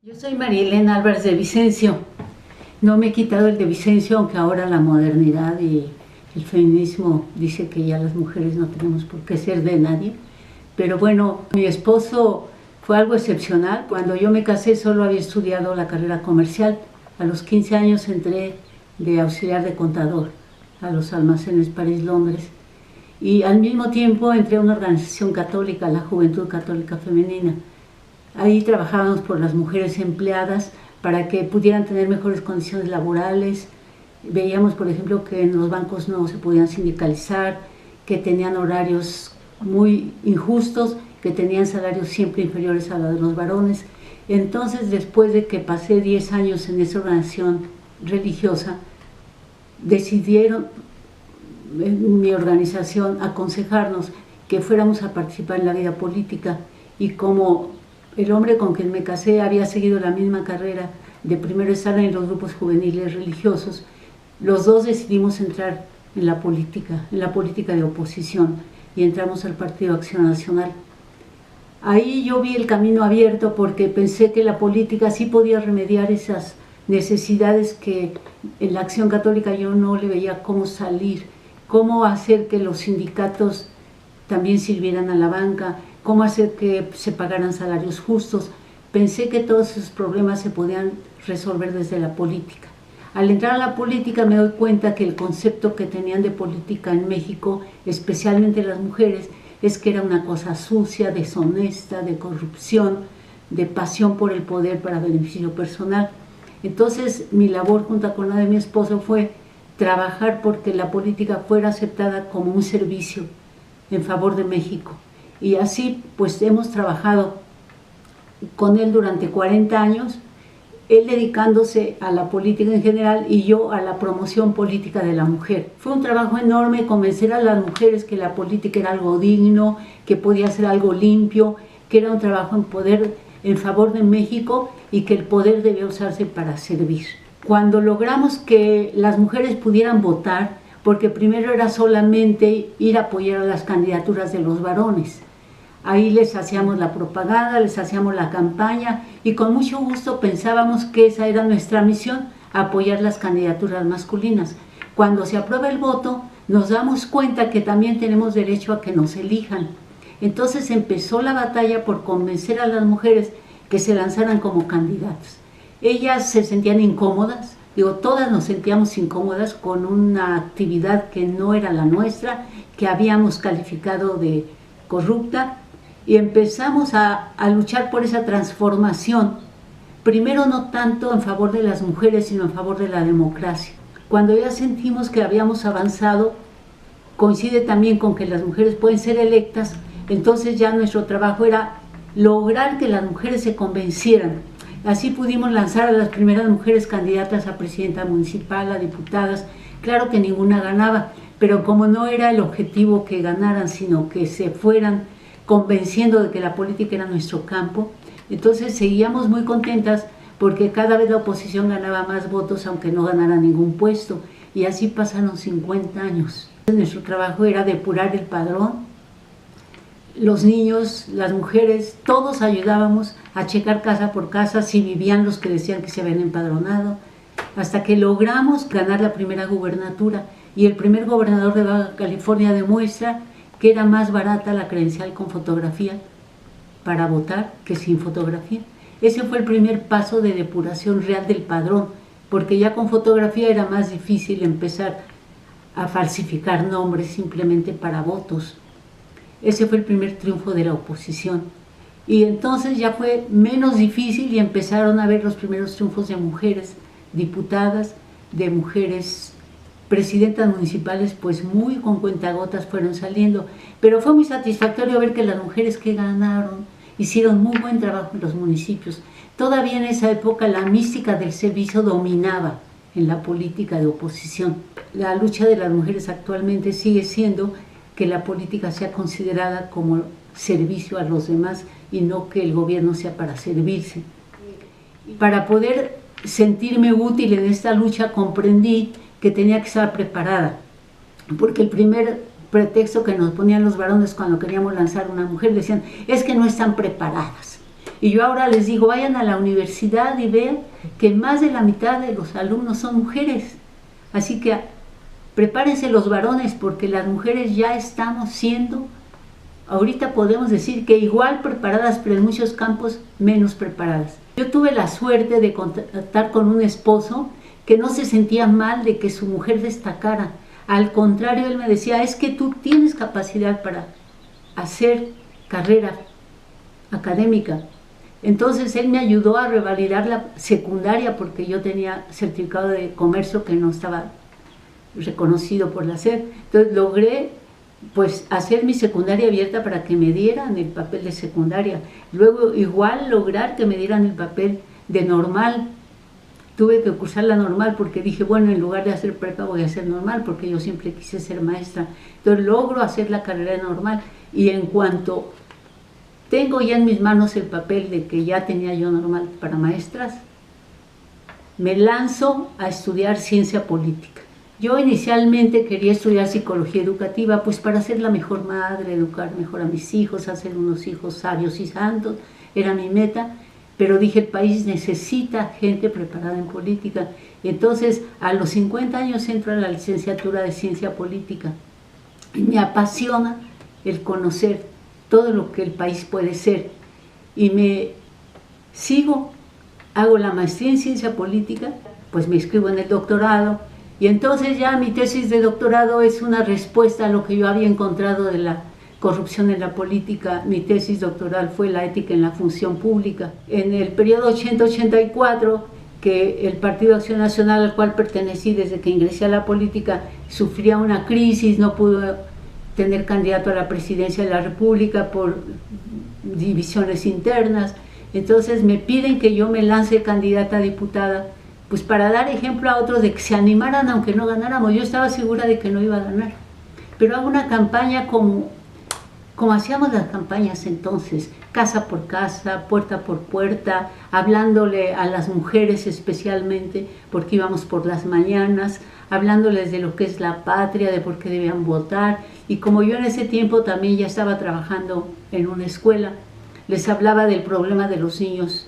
Yo soy María Elena Álvarez de Vicencio. No me he quitado el de Vicencio, aunque ahora la modernidad y el feminismo dice que ya las mujeres no tenemos por qué ser de nadie. Pero bueno, mi esposo fue algo excepcional. Cuando yo me casé solo había estudiado la carrera comercial. A los 15 años entré de auxiliar de contador a los almacenes París-Londres. Y al mismo tiempo entré a una organización católica, la Juventud Católica Femenina. Ahí trabajábamos por las mujeres empleadas para que pudieran tener mejores condiciones laborales. Veíamos, por ejemplo, que en los bancos no se podían sindicalizar, que tenían horarios muy injustos, que tenían salarios siempre inferiores a los de los varones. Entonces, después de que pasé 10 años en esa organización religiosa, decidieron en mi organización aconsejarnos que fuéramos a participar en la vida política, y como el hombre con quien me casé había seguido la misma carrera de primero estar en los grupos juveniles religiosos, los dos decidimos entrar en la política de oposición, y entramos al Partido Acción Nacional. Ahí yo vi el camino abierto porque pensé que la política sí podía remediar esas necesidades que en la Acción Católica yo no le veía cómo salir, cómo hacer que los sindicatos también sirvieran a la banca, cómo hacer que se pagaran salarios justos. Pensé que todos esos problemas se podían resolver desde la política. Al entrar a la política me doy cuenta que el concepto que tenían de política en México, especialmente las mujeres, es que era una cosa sucia, deshonesta, de corrupción, de pasión por el poder para beneficio personal. Entonces mi labor junto con la de mi esposo fue trabajar porque la política fuera aceptada como un servicio en favor de México. Y así pues hemos trabajado con él durante 40 años, él dedicándose a la política en general y yo a la promoción política de la mujer. Fue un trabajo enorme convencer a las mujeres que la política era algo digno, que podía ser algo limpio, que era un trabajo en favor de México y que el poder debía usarse para servir. Cuando logramos que las mujeres pudieran votar, porque primero era solamente ir a apoyar a las candidaturas de los varones. Ahí les hacíamos la propaganda, les hacíamos la campaña y con mucho gusto pensábamos que esa era nuestra misión, apoyar las candidaturas masculinas. Cuando se aprueba el voto, nos damos cuenta que también tenemos derecho a que nos elijan. Entonces empezó la batalla por convencer a las mujeres que se lanzaran como candidatas. Ellas se sentían incómodas, todas nos sentíamos incómodas con una actividad que no era la nuestra, que habíamos calificado de corrupta, y empezamos a luchar por esa transformación, primero no tanto en favor de las mujeres, sino en favor de la democracia. Cuando ya sentimos que habíamos avanzado, coincide también con que las mujeres pueden ser electas, entonces ya nuestro trabajo era lograr que las mujeres se convencieran. Así pudimos lanzar a las primeras mujeres candidatas a presidenta municipal, a diputadas. Claro que ninguna ganaba, pero como no era el objetivo que ganaran, sino que se fueran convenciendo de que la política era nuestro campo, entonces seguíamos muy contentas porque cada vez la oposición ganaba más votos, aunque no ganara ningún puesto, y así pasaron 50 años. Nuestro trabajo era depurar el padrón. Los niños, las mujeres, todos ayudábamos a checar casa por casa si vivían los que decían que se habían empadronado, hasta que logramos ganar la primera gubernatura, y el primer gobernador de Baja California demuestra que era más barata la credencial con fotografía para votar que sin fotografía. Ese fue el primer paso de depuración real del padrón, porque ya con fotografía era más difícil empezar a falsificar nombres simplemente para votos. Ese fue el primer triunfo de la oposición. Y entonces ya fue menos difícil y empezaron a ver los primeros triunfos de mujeres diputadas, de mujeres presidentas municipales, pues muy con cuentagotas fueron saliendo. Pero fue muy satisfactorio ver que las mujeres que ganaron hicieron muy buen trabajo en los municipios. Todavía en esa época la mística del servicio dominaba en la política de oposición. La lucha de las mujeres actualmente sigue siendo que la política sea considerada como servicio a los demás y no que el gobierno sea para servirse. Para poder sentirme útil en esta lucha comprendí que tenía que estar preparada, porque el primer pretexto que nos ponían los varones cuando queríamos lanzar a una mujer decían, es que no están preparadas. Y yo ahora les digo, vayan a la universidad y vean que más de la mitad de los alumnos son mujeres. Así que prepárense los varones, porque las mujeres ya estamos siendo, ahorita podemos decir que igual preparadas, pero en muchos campos menos preparadas. Yo tuve la suerte de contactar con un esposo que no se sentía mal de que su mujer destacara. Al contrario, él me decía, es que tú tienes capacidad para hacer carrera académica. Entonces él me ayudó a revalidar la secundaria, porque yo tenía certificado de comercio que no estaba reconocido por la SEP. Entonces logré pues hacer mi secundaria abierta para que me dieran el papel de secundaria. Luego igual lograr que me dieran el papel de normal. Tuve que cursar la normal porque dije, bueno, en lugar de hacer prepa voy a hacer normal, porque yo siempre quise ser maestra. Entonces logro hacer la carrera normal, y en cuanto tengo ya en mis manos el papel de que ya tenía yo normal para maestras, me lanzo a estudiar ciencia política. Yo inicialmente quería estudiar psicología educativa, pues para ser la mejor madre, educar mejor a mis hijos, hacer unos hijos sabios y santos, era mi meta. Pero dije, el país necesita gente preparada en política. Entonces, a los 50 años entro a la licenciatura de Ciencia Política. Y me apasiona el conocer todo lo que el país puede ser. Y me sigo, hago la maestría en Ciencia Política, pues me inscribo en el doctorado. Y entonces ya mi tesis de doctorado es una respuesta a lo que yo había encontrado de la corrupción en la política. Mi tesis doctoral fue la ética en la función pública. En el periodo 80-84, que el Partido Acción Nacional, al cual pertenecí desde que ingresé a la política, sufría una crisis, no pudo tener candidato a la presidencia de la República por divisiones internas. Entonces me piden que yo me lance candidata a diputada, pues para dar ejemplo a otros de que se animaran aunque no ganáramos. Yo estaba segura de que no iba a ganar, pero hago una campaña como hacíamos las campañas entonces, casa por casa, puerta por puerta, hablándole a las mujeres especialmente, porque íbamos por las mañanas, hablándoles de lo que es la patria, de por qué debían votar. Y como yo en ese tiempo también ya estaba trabajando en una escuela, les hablaba del problema de los niños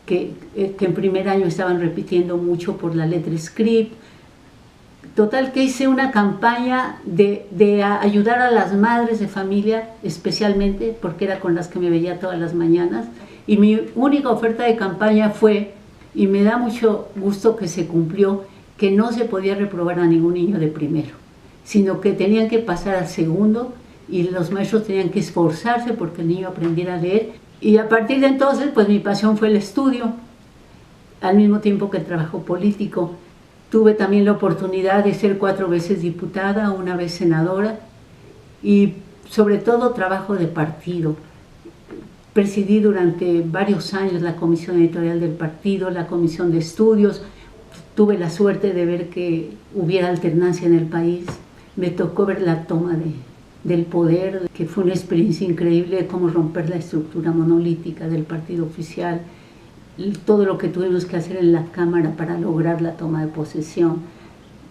que en primer año estaban repitiendo mucho por la letra script. Total que hice una campaña de ayudar a las madres de familia, especialmente, porque era con las que me veía todas las mañanas. Y mi única oferta de campaña fue, y me da mucho gusto que se cumplió, que no se podía reprobar a ningún niño de primero, sino que tenían que pasar al segundo, y los maestros tenían que esforzarse porque el niño aprendiera a leer. Y a partir de entonces, pues mi pasión fue el estudio, al mismo tiempo que el trabajo político. Tuve también la oportunidad de ser 4 veces diputada, 1 vez senadora, y sobre todo trabajo de partido. Presidí durante varios años la comisión editorial del partido, la comisión de estudios. Tuve la suerte de ver que hubiera alternancia en el país. Me tocó ver la toma del poder, que fue una experiencia increíble de cómo romper la estructura monolítica del partido oficial. Todo lo que tuvimos que hacer en la Cámara para lograr la toma de posesión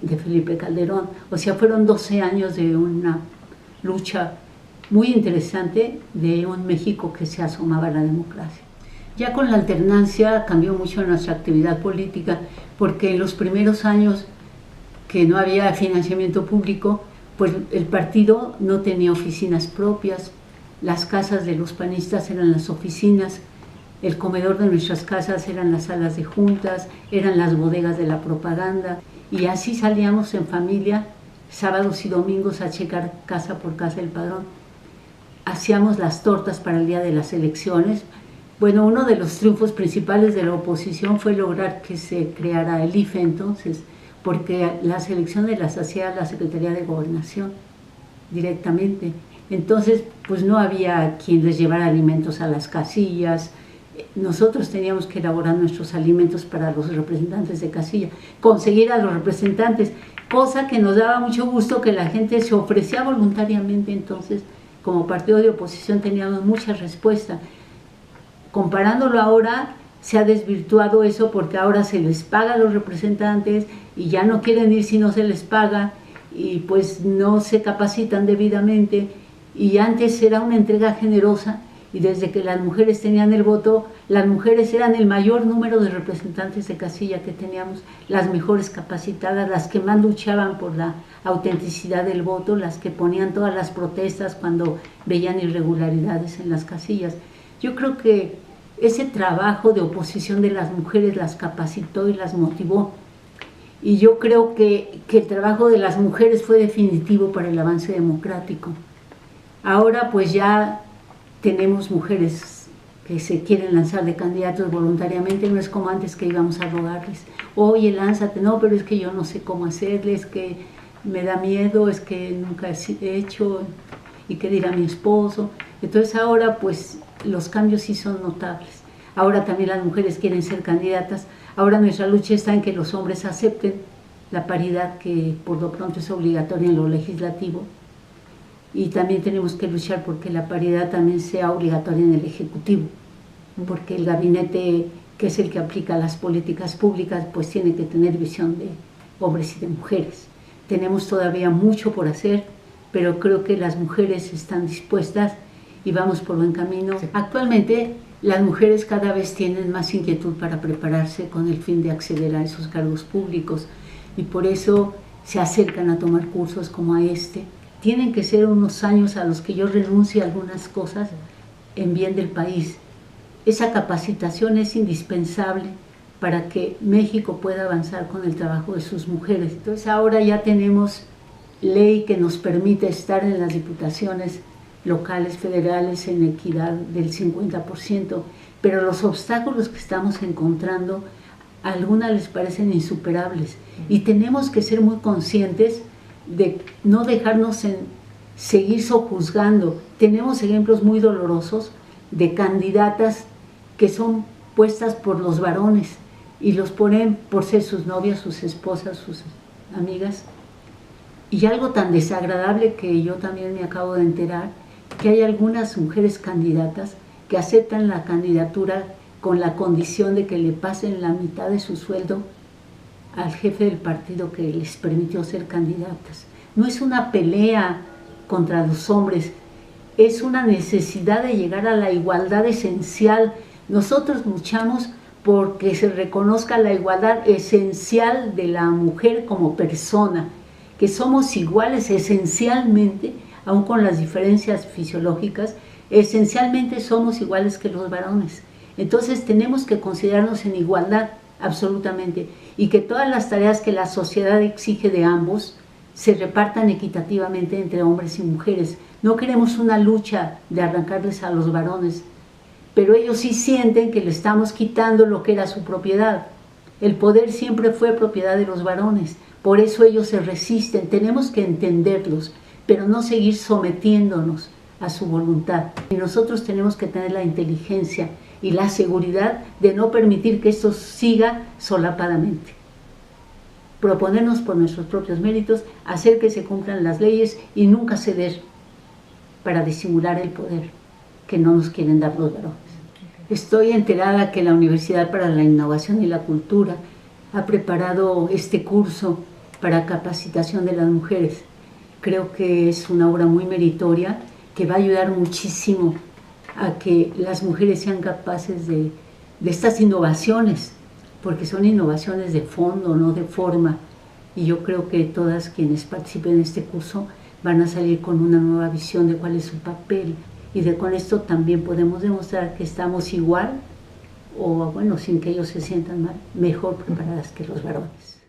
de Felipe Calderón. O sea, fueron 12 años de una lucha muy interesante de un México que se asomaba a la democracia. Ya con la alternancia cambió mucho nuestra actividad política, porque en los primeros años que no había financiamiento público, pues el partido no tenía oficinas propias, las casas de los panistas eran las oficinas, el comedor de nuestras casas eran las salas de juntas, eran las bodegas de la propaganda, y así salíamos en familia sábados y domingos a checar casa por casa el padrón. Hacíamos las tortas para el día de las elecciones. Bueno, uno de los triunfos principales de la oposición fue lograr que se creara el IFE entonces, porque las elecciones las hacía la Secretaría de Gobernación directamente. Entonces, pues no había quien les llevara alimentos a las casillas. Nosotros teníamos que elaborar nuestros alimentos para los representantes de casilla, conseguir a los representantes, cosa que nos daba mucho gusto que la gente se ofrecía voluntariamente. Entonces, como partido de oposición teníamos mucha respuesta. Comparándolo ahora, se ha desvirtuado eso, porque ahora se les paga a los representantes y ya no quieren ir si no se les paga, y pues no se capacitan debidamente. Y antes era una entrega generosa, y desde que las mujeres tenían el voto, las mujeres eran el mayor número de representantes de casilla que teníamos, las mejores capacitadas, las que más luchaban por la autenticidad del voto, las que ponían todas las protestas cuando veían irregularidades en las casillas. Yo creo que ese trabajo de oposición de las mujeres las capacitó y las motivó. Y yo creo que el trabajo de las mujeres fue definitivo para el avance democrático. Ahora pues ya tenemos mujeres que se quieren lanzar de candidatos voluntariamente, no es como antes que íbamos a rogarles, oye, lánzate, no, pero es que yo no sé cómo hacerle, es que me da miedo, es que nunca he hecho, y qué dirá mi esposo. Entonces ahora pues los cambios sí son notables. Ahora también las mujeres quieren ser candidatas. Ahora nuestra lucha está en que los hombres acepten la paridad, que por lo pronto es obligatoria en lo legislativo, y también tenemos que luchar porque la paridad también sea obligatoria en el Ejecutivo, porque el gabinete, que es el que aplica las políticas públicas, pues tiene que tener visión de hombres y de mujeres. Tenemos todavía mucho por hacer, pero creo que las mujeres están dispuestas y vamos por buen camino. Sí. Actualmente las mujeres cada vez tienen más inquietud para prepararse con el fin de acceder a esos cargos públicos, y por eso se acercan a tomar cursos como este. Tienen que ser unos años a los que yo renuncie a algunas cosas en bien del país. Esa capacitación es indispensable para que México pueda avanzar con el trabajo de sus mujeres. Entonces ahora ya tenemos ley que nos permite estar en las diputaciones locales, federales, en equidad del 50%, pero los obstáculos que estamos encontrando, a algunas les parecen insuperables, y tenemos que ser muy conscientes de no dejarnos seguir sojuzgando. Tenemos ejemplos muy dolorosos de candidatas que son puestas por los varones y los ponen por ser sus novias, sus esposas, sus amigas. Y algo tan desagradable que yo también me acabo de enterar, que hay algunas mujeres candidatas que aceptan la candidatura con la condición de que le pasen la mitad de su sueldo al jefe del partido que les permitió ser candidatas. No es una pelea contra los hombres, es una necesidad de llegar a la igualdad esencial. Nosotros luchamos porque se reconozca la igualdad esencial de la mujer como persona, que somos iguales esencialmente, aun con las diferencias fisiológicas, esencialmente somos iguales que los varones. Entonces tenemos que considerarnos en igualdad absolutamente, y que todas las tareas que la sociedad exige de ambos se repartan equitativamente entre hombres y mujeres. No queremos una lucha de arrancarles a los varones, pero ellos sí sienten que le estamos quitando lo que era su propiedad. El poder siempre fue propiedad de los varones, por eso ellos se resisten. Tenemos que entenderlos, pero no seguir sometiéndonos a su voluntad. Y nosotros tenemos que tener la inteligencia y la seguridad de no permitir que esto siga solapadamente. Proponernos por nuestros propios méritos, hacer que se cumplan las leyes y nunca ceder para disimular el poder que no nos quieren dar los varones. Estoy enterada que la Universidad para la Innovación y la Cultura ha preparado este curso para capacitación de las mujeres. Creo que es una obra muy meritoria que va a ayudar muchísimo a que las mujeres sean capaces de estas innovaciones, porque son innovaciones de fondo, no de forma, y yo creo que todas quienes participen en este curso van a salir con una nueva visión de cuál es su papel, y con esto también podemos demostrar que estamos igual, o bueno, sin que ellos se sientan mal, mejor preparadas que los varones.